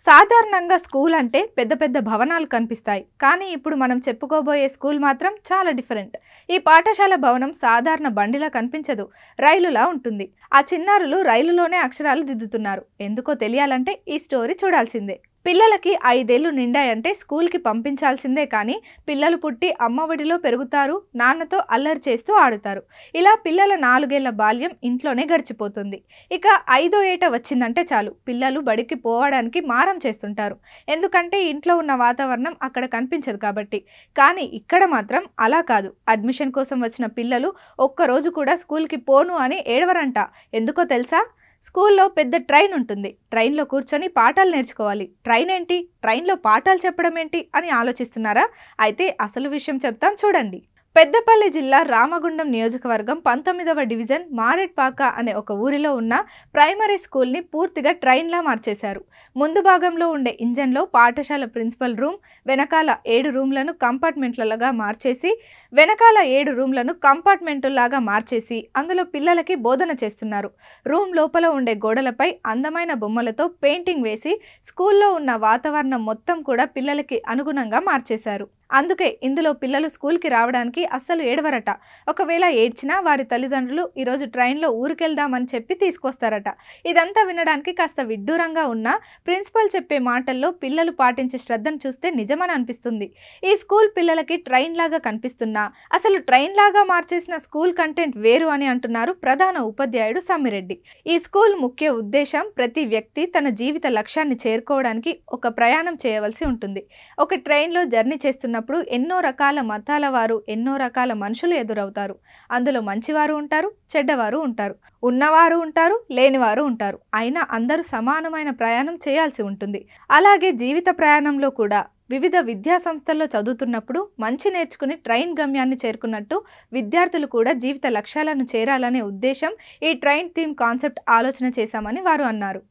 సాధారణంగా స్కూల్ అంటే పెద్ద పెద్ద భవనాలు కనిపిస్తాయి. కానీ ఇప్పుడు మనం చెప్పుకోబోయే స్కూల్ మాత్రం చాలా డిఫరెంట్. ఈ పాఠశాల భవనం సాధారణ బండిలా కనిపించదు, రైలులా ఉంటుంది. ఆ చిన్నారులు రైలులోనే అక్షరాలు దిద్దుతున్నారు. ఎందుకో తెలియాలంటే ఈ స్టోరీ చూడాల్సిందే. పిల్లలకి 5 ఏళ్లు నిండాయంటే స్కూల్కి పంపించాల్సిందే. కానీ పిల్లలు పుట్టి అమ్మఒడిలో పెరుగుతారు, నాన్నతో అల్లరి చేస్తూ ఆడుతారు. ఇలా పిల్లల 4 ఏళ్ల బాల్యం ఇంట్లోనే గడిచిపోతుంది. ఇక 5వ ఏట వచ్చిందంటే చాలు, పిల్లలు బడికి పోవడానికి మారం చేస్తుంటారు. ఎందుకంటే ఇంట్లో ఉన్న వాతావరణం అక్కడ కనిపించదు కాబట్టి. కానీ ఇక్కడ మాత్రం అలా కాదు. అడ్మిషన్ కోసం వచ్చిన పిల్లలు ఒక్కరోజు కూడా స్కూల్కి పోను అని ఏడవరంట. ఎందుకో తెలుసా? స్కూల్లో పెద్ద ట్రైన్ ఉంటుంది. ట్రైన్లో కూర్చొని పాఠాలు నేర్చుకోవాలి. ట్రైన్ ఏంటి, ట్రైన్లో పాఠాలు చెప్పడం ఏంటి అని ఆలోచిస్తున్నారా? అయితే అసలు విషయం చెప్తాం చూడండి. పెద్దపల్లి జిల్లా రామగుండం నియోజకవర్గం 19వ డివిజన్ మారెట్పాక అనే ఒక ఊరిలో ఉన్న ప్రైమరీ స్కూల్ని పూర్తిగా ట్రైన్లా మార్చేశారు. ముందు భాగంలో ఉండే ఇంజన్లో పాఠశాల ప్రిన్సిపల్ రూమ్, వెనకాల 7 రూమ్లను కంపార్ట్మెంటులాగా మార్చేసి అందులో పిల్లలకి బోధన చేస్తున్నారు. రూమ్ లోపల ఉండే గోడలపై అందమైన బొమ్మలతో పెయింటింగ్ వేసి స్కూల్లో ఉన్న వాతావరణం మొత్తం కూడా పిల్లలకి అనుగుణంగా మార్చేశారు. అందుకే ఇందులో పిల్లలు స్కూల్కి రావడానికి అస్సలు ఏడవరట. ఒకవేళ ఏడ్చినా వారి తల్లిదండ్రులు ఈరోజు ట్రైన్లో ఊరికెళ్దామని చెప్పి తీసుకొస్తారట. ఇదంతా వినడానికి కాస్త విడ్డూరంగా ఉన్నా ప్రిన్సిపల్ చెప్పే మాటల్లో పిల్లలు పాటించే శ్రద్ధను చూస్తే నిజమని అనిపిస్తుంది. ఈ స్కూల్ పిల్లలకి ట్రైన్ లాగా కనిపిస్తున్నా అసలు ట్రైన్ లాగా మార్చేసిన స్కూల్ కంటెంట్ వేరు అని అంటున్నారు ప్రధాన ఉపాధ్యాయుడు సమ్మిరెడ్డి. ఈ స్కూల్ ముఖ్య ఉద్దేశం ప్రతి వ్యక్తి తన జీవిత లక్ష్యాన్ని చేరుకోవడానికి ఒక ప్రయాణం చేయవలసి ఉంటుంది. ఒక ట్రైన్లో జర్నీ చేస్తున్న ఎన్నో రకాల మతాల వారు, ఎన్నో రకాల మనుషులు ఎదురవుతారు. అందులో మంచివారు ఉంటారు, చెడ్డవారు ఉంటారు, ఉన్నవారు ఉంటారు, లేనివారు ఉంటారు. అయినా అందరూ సమానమైన ప్రయాణం చేయాల్సి ఉంటుంది. అలాగే జీవిత ప్రయాణంలో కూడా వివిధ విద్యా సంస్థల్లో చదువుతున్నప్పుడు మంచి నేర్చుకుని ట్రైన్ గమ్యాన్ని చేరుకున్నట్టు విద్యార్థులు కూడా జీవిత లక్ష్యాలను చేరాలనే ఉద్దేశం ఈ ట్రైన్ థీమ్ కాన్సెప్ట్ ఆలోచన చేశామని వారు అన్నారు.